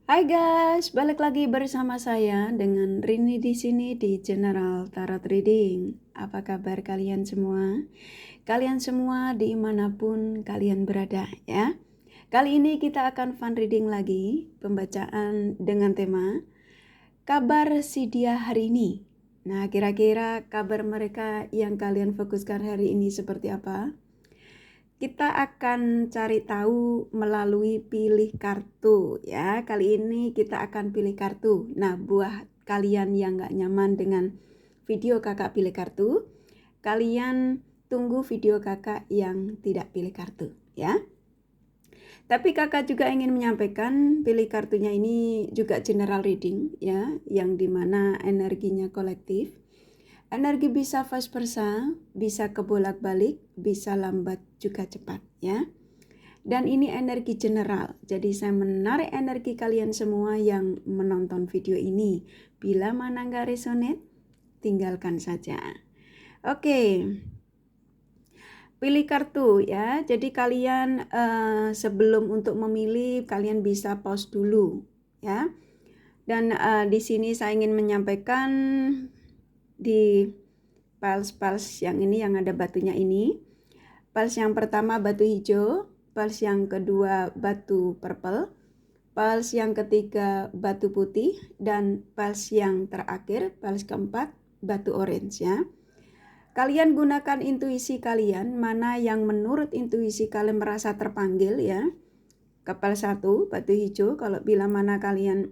Hai guys, balik lagi bersama saya dengan Rini di sini di General Tarot Reading. Apa kabar kalian semua? Kalian semua dimanapun kalian berada ya. Kali ini kita akan fun reading lagi, pembacaan dengan tema kabar si dia hari ini. Nah, kira-kira kabar mereka yang kalian fokuskan hari ini seperti apa? Kita akan cari tahu melalui pilih kartu ya. Kali ini kita akan pilih kartu. Nah, buat kalian yang gak nyaman dengan video kakak pilih kartu, kalian tunggu video kakak yang tidak pilih kartu ya. Tapi kakak juga ingin menyampaikan pilih kartunya ini juga general reading ya, yang dimana energinya kolektif. Energi bisa vice versa, bisa kebolak-balik, bisa lambat juga cepat ya. Dan ini energi general. Jadi saya menarik energi kalian semua yang menonton video ini. Bila mana nggak resonate, tinggalkan saja. Oke. Pilih kartu ya. Jadi kalian sebelum untuk memilih kalian bisa pause dulu ya. Dan di sini saya ingin menyampaikan di piles yang ini yang ada batunya ini. Piles yang pertama batu hijau, piles yang kedua batu purple, piles yang ketiga batu putih, dan piles yang terakhir, piles keempat batu orange ya. Kalian gunakan intuisi kalian, mana yang menurut intuisi kalian merasa terpanggil ya. Ke piles 1 batu hijau, kalau bila mana kalian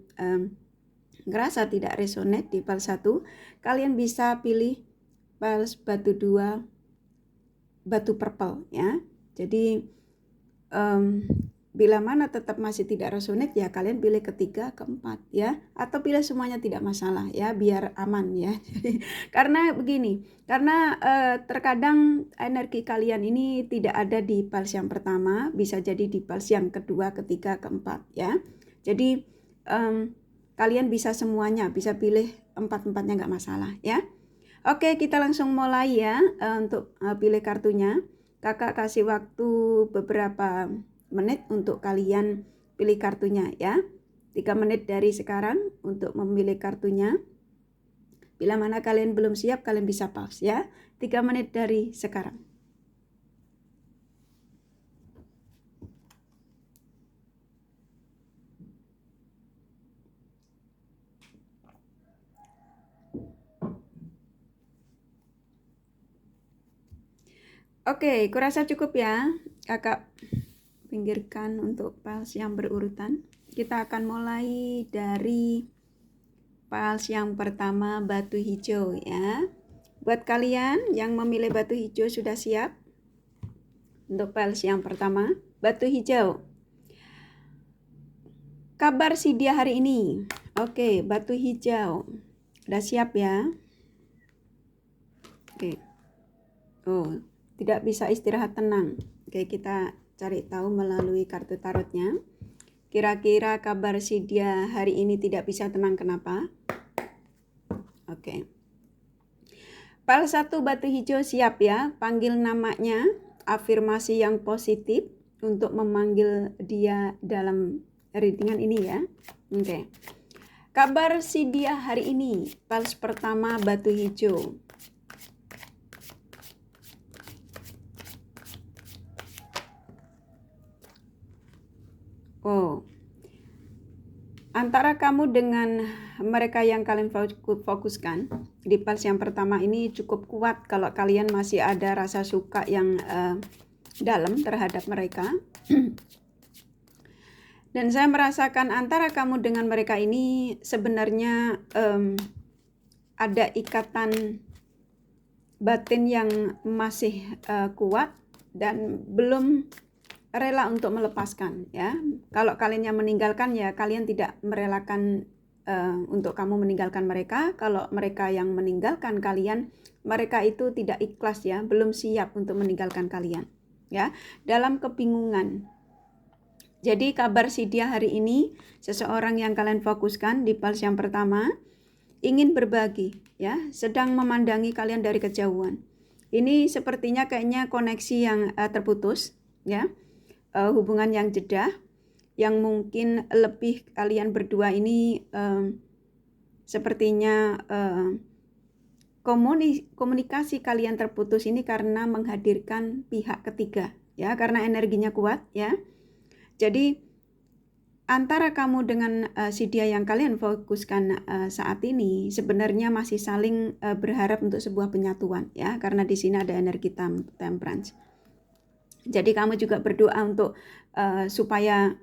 ngerasa tidak resonate di piles 1, kalian bisa pilih piles batu 2 batu purple ya. Jadi bila mana tetap masih tidak resonate ya kalian pilih ketiga, keempat ya, atau pilih semuanya tidak masalah ya, biar aman ya. Karena begini, karena terkadang energi kalian ini tidak ada di piles yang pertama, bisa jadi di piles yang kedua, ketiga, keempat ya. Jadi kalian bisa semuanya, bisa pilih empat-empatnya nggak masalah ya. Oke, kita langsung mulai ya untuk pilih kartunya. Kakak kasih waktu beberapa menit untuk kalian pilih kartunya ya. 3 menit dari sekarang untuk memilih kartunya. Bila mana kalian belum siap, kalian bisa pause ya. 3 menit dari sekarang. Oke, kurasa cukup ya. Kakak pinggirkan untuk piles yang berurutan. Kita akan mulai dari piles yang pertama batu hijau ya. Buat kalian yang memilih batu hijau sudah siap? Untuk piles yang pertama, batu hijau. Kabar si dia hari ini. Oke, batu hijau. Udah siap ya? Oke. Oh, tidak bisa istirahat tenang. Oke, kita cari tahu melalui kartu tarotnya. Kira-kira kabar si dia hari ini tidak bisa tenang kenapa? Oke. Pile 1 batu hijau siap ya. Panggil namanya, afirmasi yang positif untuk memanggil dia dalam readingan ini ya. Oke. Kabar si dia hari ini. Pile pertama batu hijau. Oh, antara kamu dengan mereka yang kalian fokuskan di piles yang pertama ini cukup kuat kalau kalian masih ada rasa suka yang dalam terhadap mereka. Dan saya merasakan antara kamu dengan mereka ini sebenarnya ada ikatan batin yang masih kuat dan belum rela untuk melepaskan ya. Kalau kalian yang meninggalkan ya kalian tidak merelakan untuk kamu meninggalkan mereka. Kalau mereka yang meninggalkan kalian, mereka itu tidak ikhlas ya, belum siap untuk meninggalkan kalian ya, dalam kebingungan. Jadi kabar si dia hari ini, seseorang yang kalian fokuskan di piles yang pertama ingin berbagi ya, sedang memandangi kalian dari kejauhan. Ini sepertinya kayaknya koneksi yang terputus ya. Hubungan yang jeda yang mungkin lebih kalian berdua ini sepertinya komunikasi kalian terputus ini karena menghadirkan pihak ketiga, ya, karena energinya kuat, ya. Jadi antara kamu dengan si dia yang kalian fokuskan saat ini sebenarnya masih saling berharap untuk sebuah penyatuan, ya, karena di sini ada energi temperance. Jadi kamu juga berdoa untuk supaya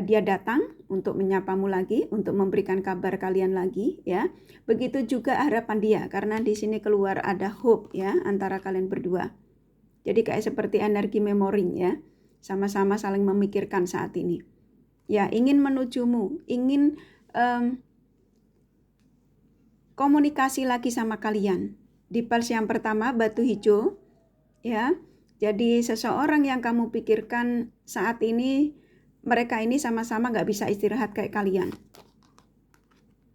dia datang untuk menyapamu lagi, untuk memberikan kabar kalian lagi, ya. Begitu juga harapan dia, karena di sini keluar ada hope, ya, antara kalian berdua. Jadi kayak seperti energi memoring, ya, sama-sama saling memikirkan saat ini. Ya, ingin menujumu, ingin komunikasi lagi sama kalian. Di pulse yang pertama batu hijau, ya. Jadi seseorang yang kamu pikirkan saat ini, mereka ini sama-sama nggak bisa istirahat kayak kalian.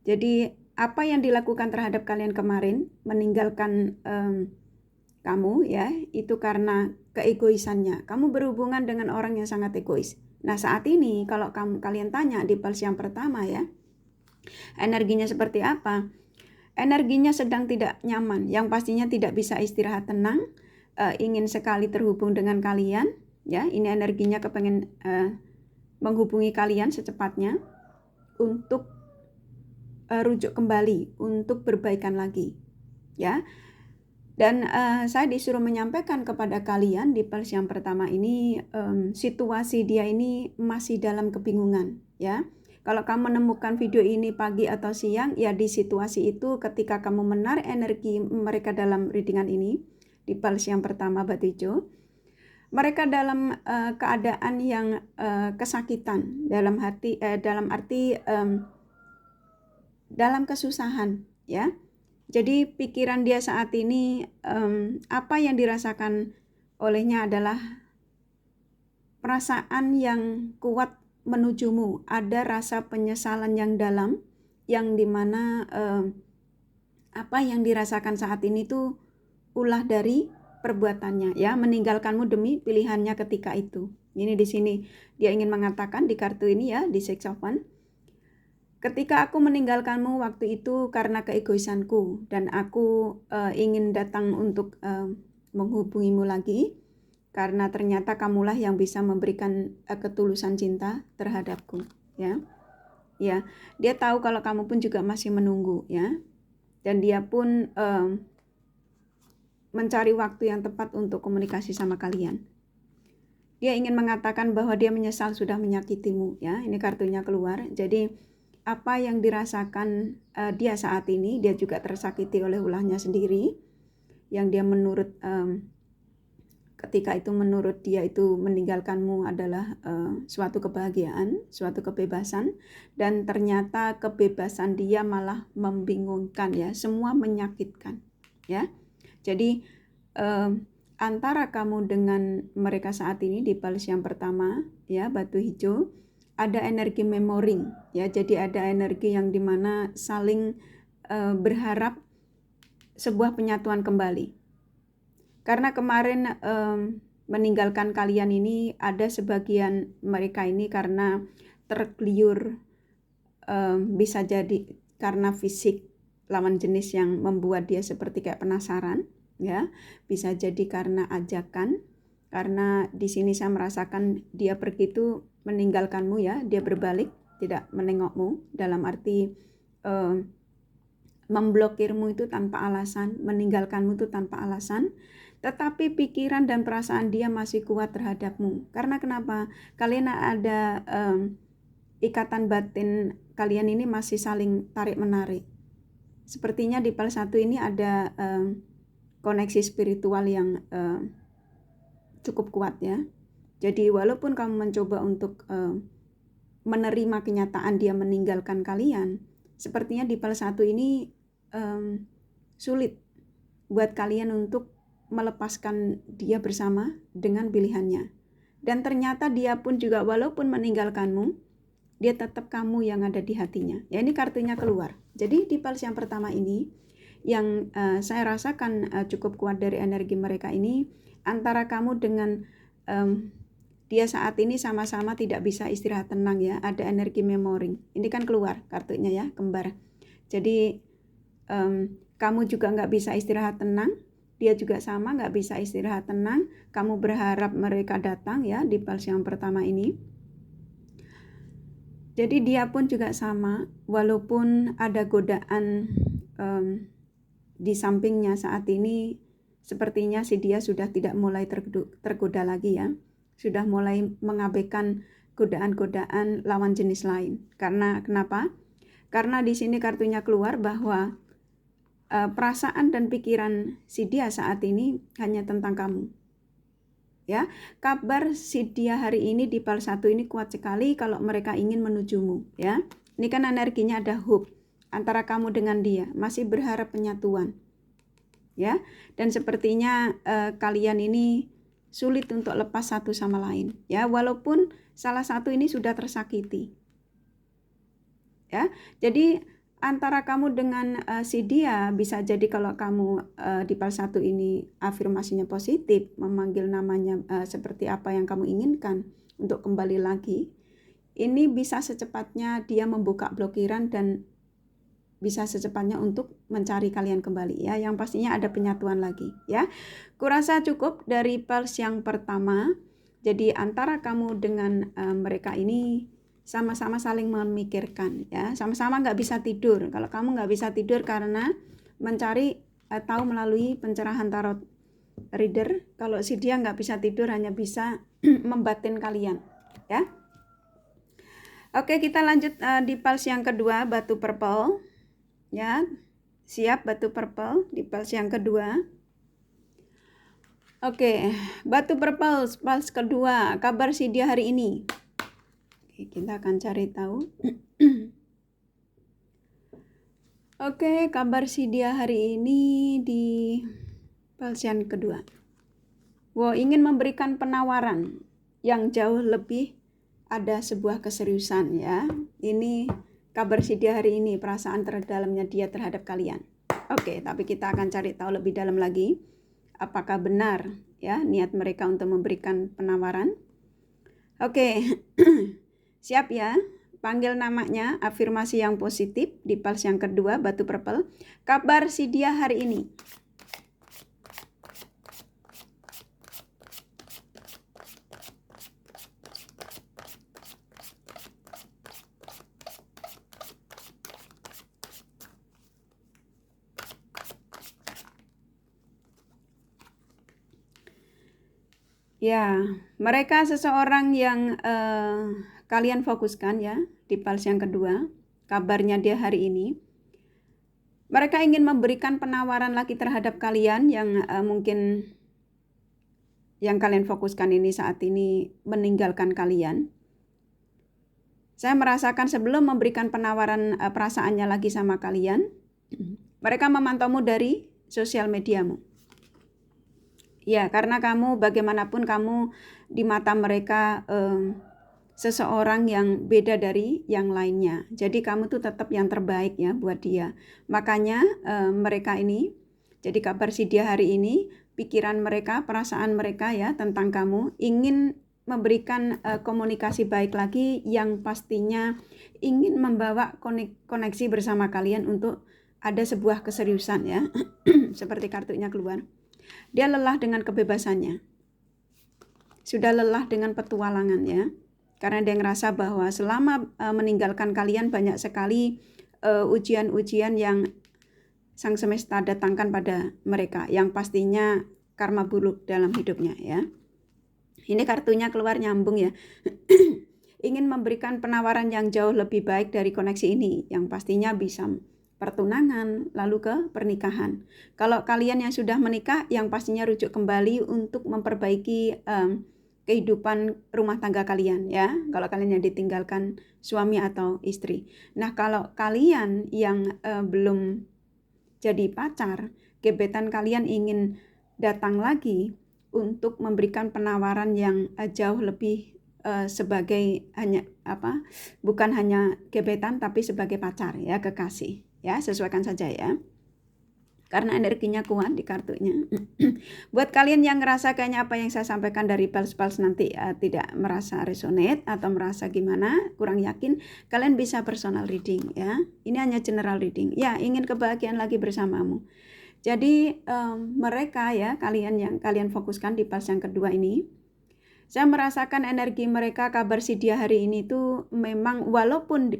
Jadi apa yang dilakukan terhadap kalian kemarin, meninggalkan kamu, ya, itu karena keegoisannya. Kamu berhubungan dengan orang yang sangat egois. Nah saat ini kalau kalian tanya di pulse yang pertama, ya, energinya seperti apa? Energinya sedang tidak nyaman, yang pastinya tidak bisa istirahat tenang, ingin sekali terhubung dengan kalian, ya. Ini energinya kepengen menghubungi kalian secepatnya untuk rujuk kembali, untuk berbaikan lagi, ya. Dan saya disuruh menyampaikan kepada kalian di pulse yang pertama ini, situasi dia ini masih dalam kebingungan, ya. Kalau kamu menemukan video ini pagi atau siang, ya di situasi itu ketika kamu menarik energi mereka dalam readingan ini, di pulse yang pertama batu hijau, mereka dalam keadaan yang kesakitan, dalam arti dalam kesusahan, ya. Jadi pikiran dia saat ini, apa yang dirasakan olehnya adalah perasaan yang kuat menujumu. Ada rasa penyesalan yang dalam, yang dimana apa yang dirasakan saat ini tuh ulah dari perbuatannya, ya, meninggalkanmu demi pilihannya ketika itu. Ini di sini dia ingin mengatakan di kartu ini, ya, di Six of Wands. Ketika aku meninggalkanmu waktu itu karena keegoisanku, dan aku ingin datang untuk menghubungimu lagi, karena ternyata kamulah yang bisa memberikan ketulusan cinta terhadapku, ya. Ya, dia tahu kalau kamu pun juga masih menunggu, ya. Dan dia pun mencari waktu yang tepat untuk komunikasi sama kalian. Dia ingin mengatakan bahwa dia menyesal sudah menyakitimu, ya. Ini kartunya keluar. Jadi apa yang dirasakan dia saat ini, dia juga tersakiti oleh ulahnya sendiri, yang dia menurut ketika itu menurut dia itu meninggalkanmu adalah suatu kebahagiaan, suatu kebebasan, dan ternyata kebebasan dia malah membingungkan, ya, semua menyakitkan, ya. Jadi antara kamu dengan mereka saat ini di pulse yang pertama, ya, batu hijau, ada energi memoring, ya. Jadi ada energi yang dimana saling berharap sebuah penyatuan kembali. Karena kemarin meninggalkan kalian ini, ada sebagian mereka ini karena tergeliur, bisa jadi karena fisik lawan jenis yang membuat dia seperti kayak penasaran, ya. Bisa jadi karena ajakan, karena di sini saya merasakan dia pergi itu meninggalkanmu, ya, dia berbalik, tidak menengokmu, dalam arti memblokirmu itu tanpa alasan, meninggalkanmu itu tanpa alasan, tetapi pikiran dan perasaan dia masih kuat terhadapmu. Karena kenapa? Kalian ada ikatan batin, kalian ini masih saling tarik-menarik. Sepertinya di pulse 1 ini ada koneksi spiritual yang cukup kuat, ya. Jadi walaupun kamu mencoba untuk menerima kenyataan dia meninggalkan kalian, sepertinya di pulse 1 ini sulit buat kalian untuk melepaskan dia bersama dengan pilihannya. Dan ternyata dia pun juga walaupun meninggalkanmu, dia tetap kamu yang ada di hatinya. Ya, ini kartunya keluar. Jadi di pulse yang pertama ini, yang saya rasakan cukup kuat dari energi mereka ini, antara kamu dengan dia saat ini sama-sama tidak bisa istirahat tenang ya, ada energi memory. Ini kan keluar kartunya ya, kembar. Jadi kamu juga nggak bisa istirahat tenang, dia juga sama nggak bisa istirahat tenang. Kamu berharap mereka datang ya di pulse yang pertama ini. Jadi dia pun juga sama, walaupun ada godaan di sampingnya saat ini, sepertinya si dia sudah tidak mulai tergoda lagi ya, sudah mulai mengabaikan godaan-godaan lawan jenis lain. Karena kenapa? Karena di sini kartunya keluar bahwa perasaan dan pikiran si dia saat ini hanya tentang kamu. Ya, kabar si dia hari ini di pulse 1 ini kuat sekali kalau mereka ingin menujumu ya. Ini kan energinya ada hope antara kamu dengan dia, masih berharap penyatuan. Ya, dan sepertinya kalian ini sulit untuk lepas satu sama lain ya, walaupun salah satu ini sudah tersakiti. Ya, jadi antara kamu dengan si dia bisa jadi kalau kamu di pulse 1 ini afirmasinya positif, memanggil namanya seperti apa yang kamu inginkan untuk kembali lagi, ini bisa secepatnya dia membuka blokiran dan bisa secepatnya untuk mencari kalian kembali ya, yang pastinya ada penyatuan lagi ya. Kurasa cukup dari pulse yang pertama. Jadi antara kamu dengan mereka ini sama-sama saling memikirkan ya, sama-sama nggak bisa tidur. Kalau kamu nggak bisa tidur karena mencari tahu melalui pencerahan tarot reader, kalau si dia nggak bisa tidur hanya bisa membatin kalian ya. Oke, kita lanjut di pulse yang kedua, batu purple ya. Siap batu purple di pulse yang kedua. Oke, batu purple pulse kedua, kabar si dia hari ini. Oke, kita akan cari tahu. Oke, kabar si dia hari ini di pulse yang kedua. Wow, ingin memberikan penawaran yang jauh lebih, ada sebuah keseriusan ya. Ini kabar si dia hari ini, perasaan terdalamnya dia terhadap kalian. Oke, tapi kita akan cari tahu lebih dalam lagi. Apakah benar ya niat mereka untuk memberikan penawaran? Oke. Siap ya, panggil namanya, afirmasi yang positif di pulse yang kedua, batu purple. Kabar si dia hari ini. Ya, mereka seseorang yang kalian fokuskan ya di pulse yang kedua, kabarnya dia hari ini. Mereka ingin memberikan penawaran lagi terhadap kalian yang mungkin yang kalian fokuskan ini saat ini meninggalkan kalian. Saya merasakan sebelum memberikan penawaran perasaannya lagi sama kalian, mereka memantaumu dari sosial mediamu. Ya, karena kamu bagaimanapun kamu di mata mereka seseorang yang beda dari yang lainnya. Jadi kamu tuh tetap yang terbaik ya buat dia. Makanya mereka ini, jadi kabar si dia hari ini, pikiran mereka, perasaan mereka ya tentang kamu, ingin memberikan komunikasi baik lagi yang pastinya ingin membawa koneksi bersama kalian untuk ada sebuah keseriusan ya. Seperti kartunya keluar. Dia lelah dengan kebebasannya. Sudah lelah dengan petualangan ya. Karena dia ngerasa bahwa selama meninggalkan kalian banyak sekali ujian-ujian yang sang semesta datangkan pada mereka, yang pastinya karma buruk dalam hidupnya ya. Ini kartunya keluar nyambung ya. Ingin memberikan penawaran yang jauh lebih baik dari koneksi ini, yang pastinya bisa pertunangan lalu ke pernikahan. Kalau kalian yang sudah menikah, yang pastinya rujuk kembali untuk memperbaiki kehidupan rumah tangga kalian ya, kalau kalian yang ditinggalkan suami atau istri. Nah, kalau kalian yang belum jadi pacar, gebetan kalian ingin datang lagi untuk memberikan penawaran yang jauh lebih sebagai hanya bukan hanya gebetan tapi sebagai pacar ya, kekasih ya, sesuaikan saja ya. karena energinya kuat di kartunya. Buat kalian yang ngerasa kayaknya apa yang saya sampaikan dari pals-pals nanti tidak merasa resonate atau merasa gimana, kurang yakin, kalian bisa personal reading ya. Ini hanya general reading. Ya, ingin kebahagiaan lagi bersamamu. Jadi mereka ya, kalian yang kalian fokuskan di pals yang kedua ini, saya merasakan energi mereka, kabar si dia hari ini tuh memang walaupun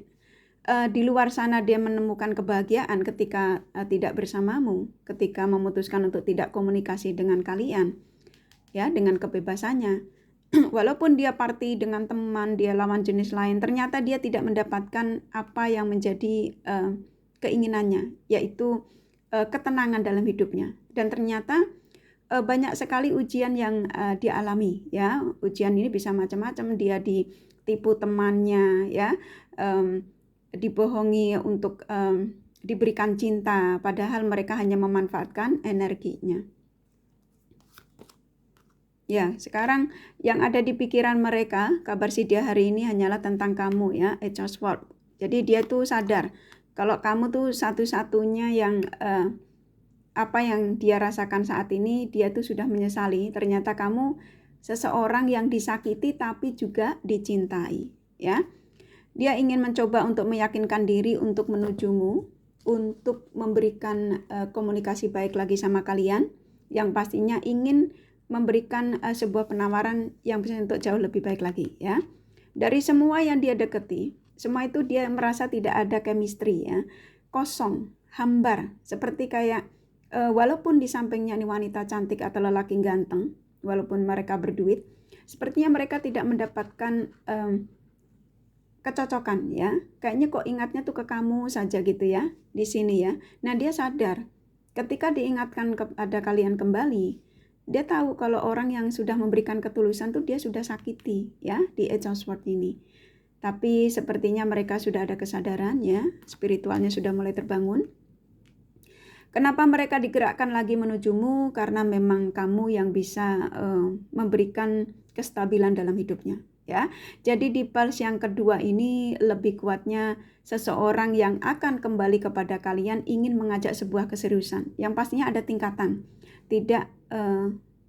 di luar sana dia menemukan kebahagiaan ketika tidak bersamamu, ketika memutuskan untuk tidak komunikasi dengan kalian, ya, dengan kebebasannya. Walaupun dia party dengan teman, dia lawan jenis lain, ternyata dia tidak mendapatkan apa yang menjadi keinginannya, yaitu ketenangan dalam hidupnya. Dan ternyata banyak sekali ujian yang dia alami, ya. Ujian ini bisa macam-macam, dia ditipu temannya, ya. Dibohongi untuk diberikan cinta, padahal mereka hanya memanfaatkan energinya. Ya, sekarang yang ada di pikiran mereka, kabar si dia hari ini hanyalah tentang kamu ya, Eight of Swords. Jadi dia tuh sadar kalau kamu tuh satu-satunya yang apa yang dia rasakan saat ini, dia tuh sudah menyesali. Ternyata kamu seseorang yang disakiti tapi juga dicintai, ya. Dia ingin mencoba untuk meyakinkan diri untuk menujumu, untuk memberikan komunikasi baik lagi sama kalian, yang pastinya ingin memberikan sebuah penawaran yang bisa untuk jauh lebih baik lagi, ya. Dari semua yang dia deketi, semua itu dia merasa tidak ada chemistry, ya. Kosong, hambar, seperti kayak walaupun di sampingnya ini wanita cantik atau lelaki ganteng, walaupun mereka berduit, sepertinya mereka tidak mendapatkan kecocokan, ya. Kayaknya kok ingatnya tuh ke kamu saja gitu ya, di sini ya. Nah, dia sadar ketika diingatkan kepada kalian kembali, dia tahu kalau orang yang sudah memberikan ketulusan tuh dia sudah sakiti ya di Eight of Swords ini. Tapi sepertinya mereka sudah ada kesadaran ya, spiritualnya sudah mulai terbangun. Kenapa mereka digerakkan lagi menujumu? Karena memang kamu yang bisa memberikan kestabilan dalam hidupnya. Ya, jadi di pals yang kedua ini lebih kuatnya seseorang yang akan kembali kepada kalian ingin mengajak sebuah keseriusan yang pastinya ada tingkatan, tidak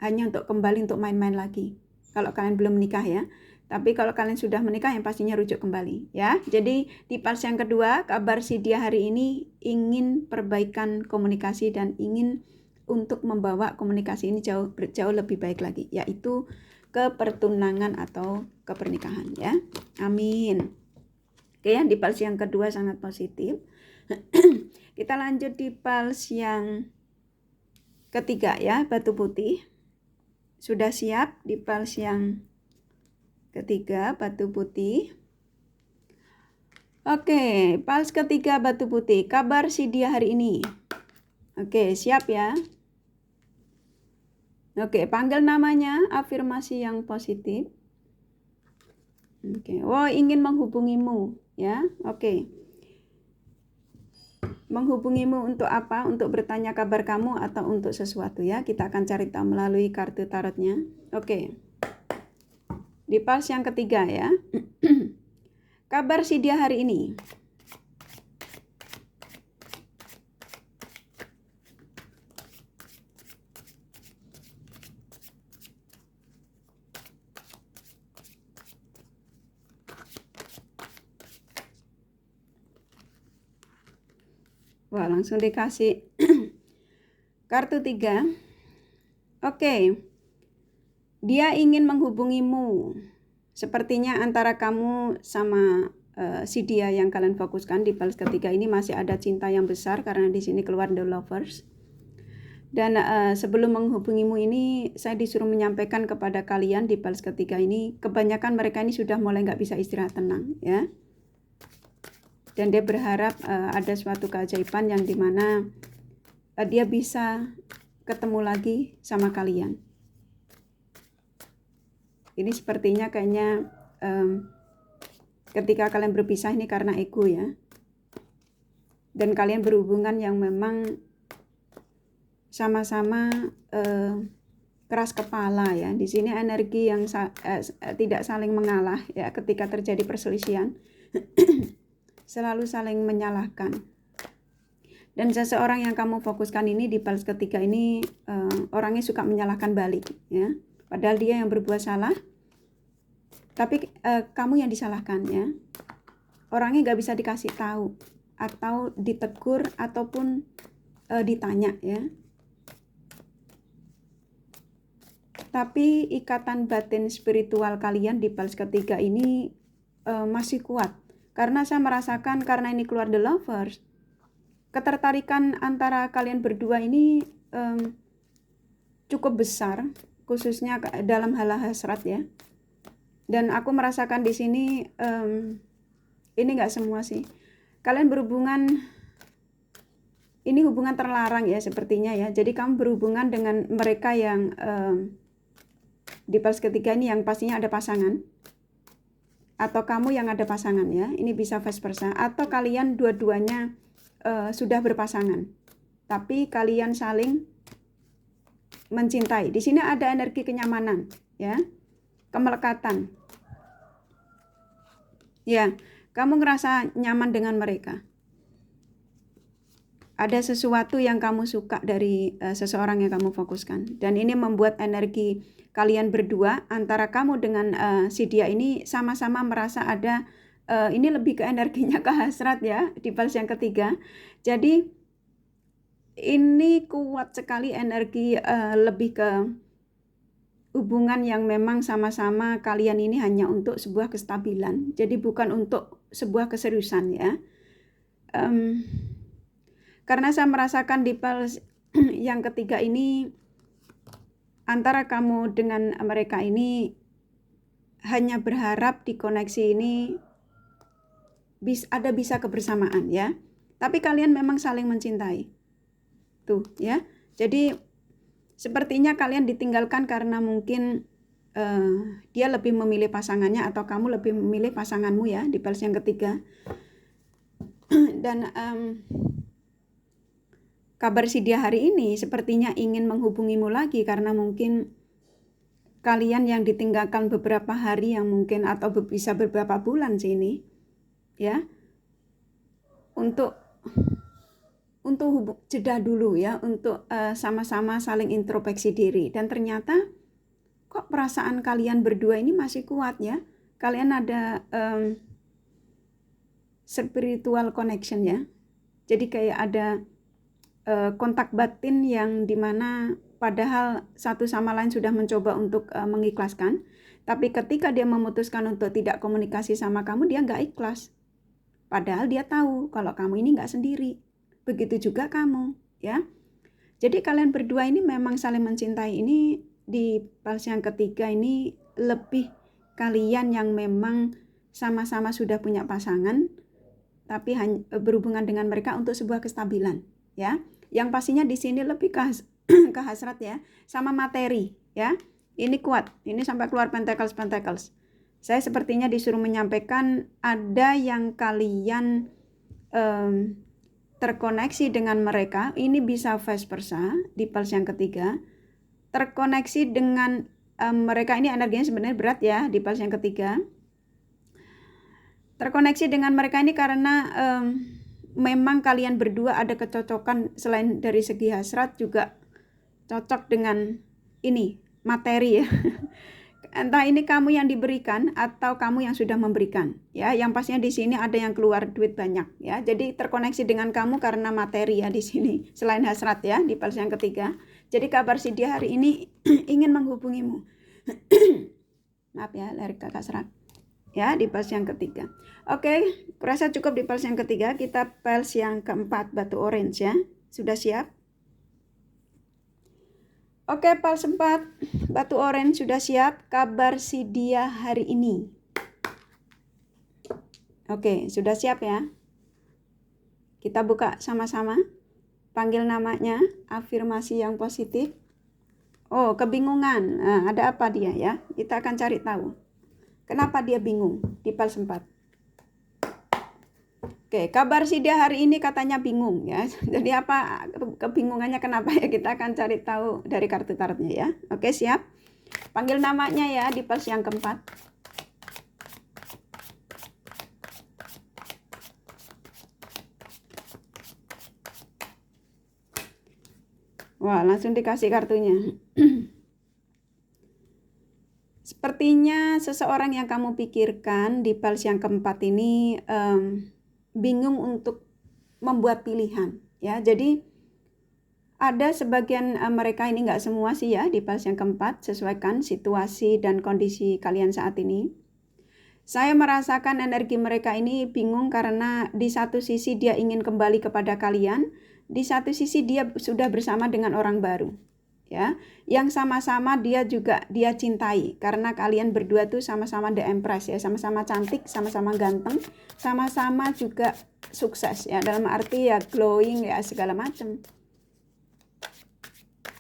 hanya untuk kembali untuk main-main lagi kalau kalian belum menikah ya, tapi kalau kalian sudah menikah yang pastinya rujuk kembali ya. Jadi di pals yang kedua, kabar si dia hari ini ingin perbaikan komunikasi dan ingin untuk membawa komunikasi ini jauh lebih baik lagi, yaitu ke pertunangan atau ke pernikahan ya. Amin. Oke, yang di pals yang kedua sangat positif. Kita lanjut di pals yang ketiga ya, batu putih. Sudah siap di pals yang ketiga, batu putih. Oke, pals ketiga batu putih. Kabar si dia hari ini. Oke, siap ya. Oke, panggil namanya, afirmasi yang positif. Oke, oh ingin menghubungimu ya. Oke. Menghubungimu untuk apa? Untuk bertanya kabar kamu atau untuk sesuatu ya. Kita akan cari tahu melalui kartu tarotnya. Oke. Di pals yang ketiga ya. Kabar si dia hari ini. Wah, langsung dikasih kartu 3. Oke. Dia ingin menghubungimu. Sepertinya antara kamu sama si dia yang kalian fokuskan di pals ketiga ini masih ada cinta yang besar karena di sini keluar the lovers. Dan sebelum menghubungimu ini saya disuruh menyampaikan kepada kalian di pals ketiga ini, kebanyakan mereka ini sudah mulai nggak bisa istirahat tenang ya. Dan dia berharap ada suatu keajaiban yang dimana dia bisa ketemu lagi sama kalian. Ini sepertinya kayaknya ketika kalian berpisah ini karena ego ya. Dan kalian berhubungan yang memang sama-sama keras kepala ya. Di sini energi yang tidak saling mengalah ya ketika terjadi perselisihan. Selalu saling menyalahkan. Dan seseorang yang kamu fokuskan ini di pals ketiga ini orangnya suka menyalahkan balik, ya. Padahal dia yang berbuat salah, tapi kamu yang disalahkan, ya. Orangnya nggak bisa dikasih tahu atau ditegur ataupun ditanya, ya. Tapi ikatan batin spiritual kalian di pals ketiga ini masih kuat. Karena saya merasakan karena ini keluar The Lovers, ketertarikan antara kalian berdua ini cukup besar, khususnya dalam hal hasrat, ya. Dan aku merasakan di sini ini nggak semua sih. Kalian berhubungan, ini hubungan terlarang ya sepertinya ya. Jadi kamu berhubungan dengan mereka yang di pals ketiga ini yang pastinya ada pasangan. Atau kamu yang ada pasangan, ya. Ini bisa vice versa. Atau kalian dua-duanya sudah berpasangan, tapi kalian saling mencintai. Di sini ada energi kenyamanan, ya, kemelekatan. Ya, kamu ngerasa nyaman dengan mereka. Ada sesuatu yang kamu suka dari seseorang yang kamu fokuskan, dan ini membuat energi kalian berdua antara kamu dengan si dia ini sama-sama merasa ada ini lebih ke energinya ke hasrat, ya, di pals yang ketiga. Jadi ini kuat sekali energi lebih ke hubungan yang memang sama-sama kalian ini hanya untuk sebuah kestabilan. Jadi bukan untuk sebuah keseriusan, ya. Karena saya merasakan di pals yang ketiga ini antara kamu dengan mereka ini hanya berharap di koneksi ini bisa kebersamaan, ya. Tapi kalian memang saling mencintai. Tuh, ya. Jadi sepertinya kalian ditinggalkan karena mungkin dia lebih memilih pasangannya atau kamu lebih memilih pasanganmu, ya, di pals yang ketiga. Dan kabar si dia hari ini sepertinya ingin menghubungimu lagi karena mungkin kalian yang ditinggalkan beberapa hari yang mungkin atau bisa beberapa bulan sini, ya, untuk jeda dulu, ya, untuk sama-sama saling introspeksi diri. Dan ternyata kok perasaan kalian berdua ini masih kuat, ya. Kalian ada spiritual connection, ya. Jadi kayak ada kontak batin yang dimana padahal satu sama lain sudah mencoba untuk mengikhlaskan, tapi ketika dia memutuskan untuk tidak komunikasi sama kamu, dia nggak ikhlas. Padahal dia tahu kalau kamu ini nggak sendiri. Begitu juga kamu, ya. Jadi kalian berdua ini memang saling mencintai. Ini di pals yang ketiga ini lebih kalian yang memang sama-sama sudah punya pasangan, tapi berhubungan dengan mereka untuk sebuah kestabilan, ya. Yang pastinya di sini lebih ke hasrat, ya, sama materi, ya. Ini kuat. Ini sampai keluar pentacles. Saya sepertinya disuruh menyampaikan ada yang kalian terkoneksi dengan mereka. Ini bisa vice versa di pals yang ketiga. Terkoneksi dengan mereka ini energinya sebenarnya berat, ya, di pals yang ketiga. Terkoneksi dengan mereka ini karena memang kalian berdua ada kecocokan selain dari segi hasrat, juga cocok dengan ini materi, ya. Entah ini kamu yang diberikan atau kamu yang sudah memberikan, ya. Yang pastinya di sini ada yang keluar duit banyak, ya. Jadi terkoneksi dengan kamu karena materi, ya, di sini selain hasrat, ya, di pals yang ketiga. Jadi kabar si dia hari ini ingin menghubungimu. Maaf, ya, lirik kakak serak, ya, di pals yang ketiga. Oke, kurasa cukup di pals yang ketiga. Kita pals yang keempat, batu orange, ya. Sudah siap? Oke, pals 4, batu orange sudah siap. Kabar si dia hari ini. Oke, sudah siap, ya. Kita buka sama-sama. Panggil namanya, afirmasi yang positif. Oh, kebingungan. Nah, ada apa dia, ya? Kita akan cari tahu. Kenapa dia bingung di pals 4? Oke, kabar si dia hari ini katanya bingung, ya. Jadi apa kebingungannya kenapa, ya? Kita akan cari tahu dari kartu tarotnya, ya. Oke, siap? Panggil namanya, ya, di pals yang keempat. Wah, langsung dikasih kartunya. Sepertinya seseorang yang kamu pikirkan di balas yang keempat ini bingung untuk membuat pilihan, ya. Jadi ada sebagian mereka ini, nggak semua sih ya, di balas yang keempat, sesuaikan situasi dan kondisi kalian saat ini. Saya merasakan energi mereka ini bingung karena di satu sisi dia ingin kembali kepada kalian, di satu sisi dia sudah bersama dengan orang baru. Ya, yang sama-sama dia cintai karena kalian berdua tuh sama-sama The Empress ya, sama-sama cantik, sama-sama ganteng, sama-sama juga sukses ya, dalam arti ya glowing ya, segala macam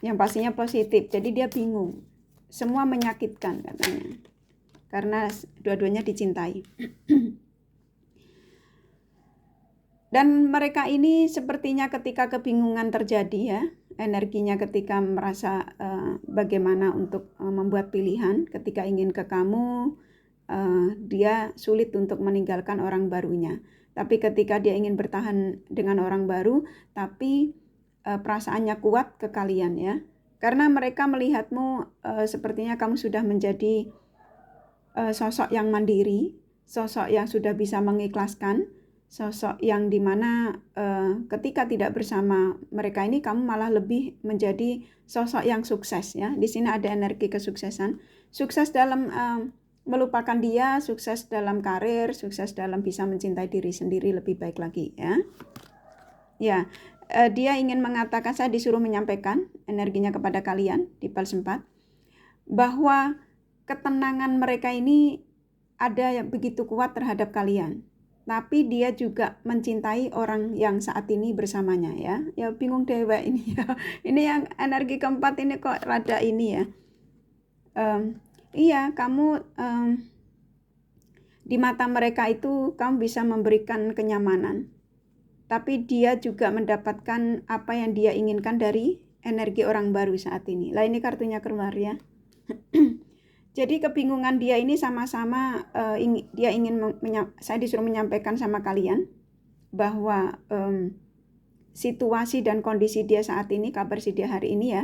yang pastinya positif. Jadi dia bingung, semua menyakitkan katanya karena dua-duanya dicintai. Dan mereka ini sepertinya ketika kebingungan terjadi ya, energinya ketika merasa bagaimana untuk membuat pilihan, ketika ingin ke kamu, dia sulit untuk meninggalkan orang barunya. Tapi ketika dia ingin bertahan dengan orang baru, tapi perasaannya kuat ke kalian ya. Karena mereka melihatmu sepertinya kamu sudah menjadi sosok yang mandiri, sosok yang sudah bisa mengikhlaskan, sosok yang dimana ketika tidak bersama mereka ini kamu malah lebih menjadi sosok yang sukses ya. Di sini ada energi kesuksesan, sukses dalam melupakan dia, sukses dalam karir, sukses dalam bisa mencintai diri sendiri lebih baik lagi ya. Ya, dia ingin mengatakan, saya disuruh menyampaikan energinya kepada kalian di balas 4 bahwa ketenangan mereka ini ada yang begitu kuat terhadap kalian. Tapi dia juga mencintai orang yang saat ini bersamanya ya. Ya bingung dewa ini ya. Ini yang energi keempat ini kok rada ini ya. Iya, kamu di mata mereka itu kamu bisa memberikan kenyamanan. Tapi dia juga mendapatkan apa yang dia inginkan dari energi orang baru saat ini. Lah ini kartunya keluar ya. Jadi kebingungan dia ini sama-sama dia ingin saya disuruh menyampaikan sama kalian bahwa situasi dan kondisi dia saat ini, kabar si dia hari ini ya,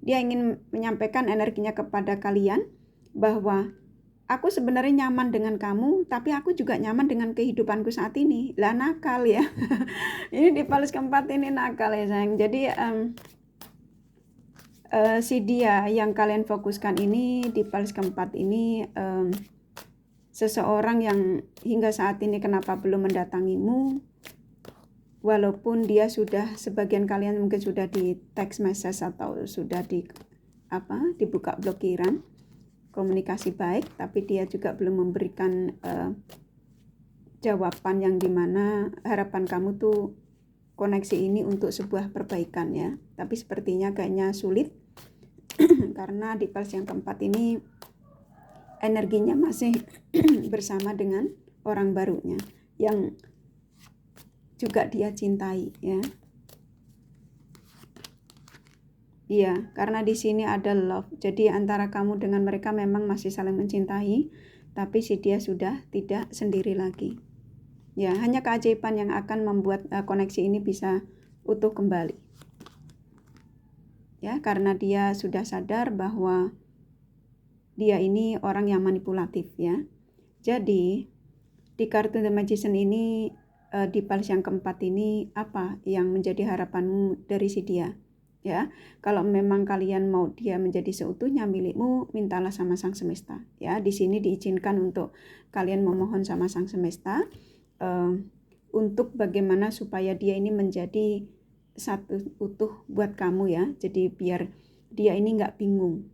dia ingin menyampaikan energinya kepada kalian bahwa aku sebenarnya nyaman dengan kamu, tapi aku juga nyaman dengan kehidupanku saat ini. Lah nakal ya. Ini di balas keempat ini nakal ya sayang. Jadi si dia yang kalian fokuskan ini di balas keempat ini seseorang yang hingga saat ini kenapa belum mendatangimu, walaupun dia sudah, sebagian kalian mungkin sudah di text message atau sudah dibuka blokiran komunikasi baik, tapi dia juga belum memberikan jawaban yang dimana harapan kamu tuh koneksi ini untuk sebuah perbaikan ya. Tapi sepertinya kayaknya sulit karena di balas yang keempat ini energinya masih bersama dengan orang barunya yang juga dia cintai ya. Iya, karena di sini ada love. Jadi antara kamu dengan mereka memang masih saling mencintai, tapi si dia sudah tidak sendiri lagi. Ya, hanya keajaiban yang akan membuat koneksi ini bisa utuh kembali. Ya, karena dia sudah sadar bahwa dia ini orang yang manipulatif ya. Jadi di kartu The Magician ini di balas yang keempat ini apa yang menjadi harapanmu dari si dia? Ya, kalau memang kalian mau dia menjadi seutuhnya milikmu, mintalah sama Sang Semesta. Ya, di sini diizinkan untuk kalian memohon sama Sang Semesta untuk bagaimana supaya dia ini menjadi satu utuh buat kamu ya. Jadi biar dia ini nggak bingung.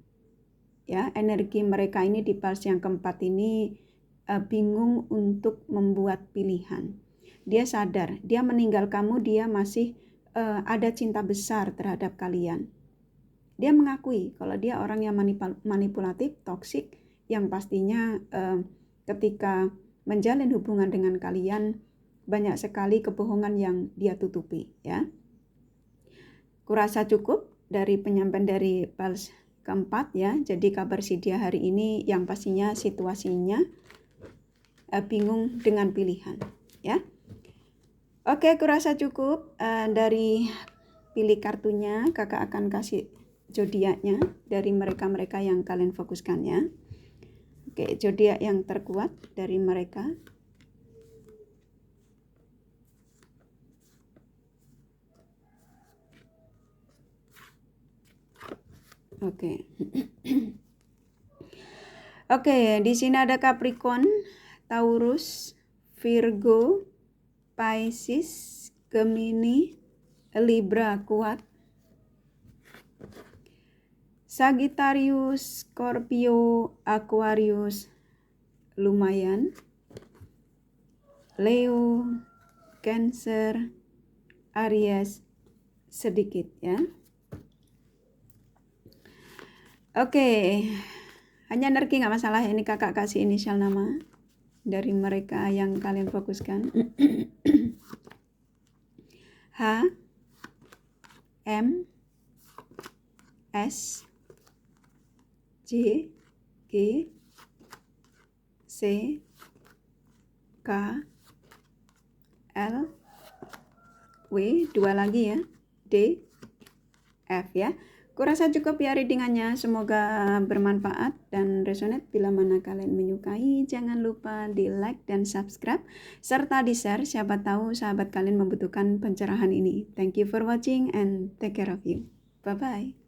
Ya, energi mereka ini di balas yang keempat ini bingung untuk membuat pilihan. Dia sadar, dia meninggal kamu, dia masih ada cinta besar terhadap kalian. Dia mengakui kalau dia orang yang manipulatif, toksik, yang pastinya ketika menjalin hubungan dengan kalian banyak sekali kebohongan yang dia tutupi ya. Kurasa cukup dari penyampaian dari balas keempat ya. Jadi kabar si dia hari ini yang pastinya situasinya bingung dengan pilihan ya. Oke, kurasa cukup dari pilih kartunya, kakak akan kasih zodiaknya dari mereka-mereka yang kalian fokuskan ya. Oke, zodiak yang terkuat dari mereka. Oke. Oke, di sini ada Capricorn, Taurus, Virgo, Pisces, Gemini, Libra kuat, Sagittarius, Scorpio, Aquarius lumayan, Leo, Cancer, Aries sedikit ya. Oke, hanya energi nggak masalah, ini kakak kasih inisial nama dari mereka yang kalian fokuskan. H, M, S, J, G, C, K, L, W, 2 lagi ya, D, F ya. Kurasa cukup ya readingannya, semoga bermanfaat dan resonate. Bila mana kalian menyukai, jangan lupa di like dan subscribe, serta di share, siapa tahu sahabat kalian membutuhkan pencerahan ini. Thank you for watching and take care of you. Bye-bye.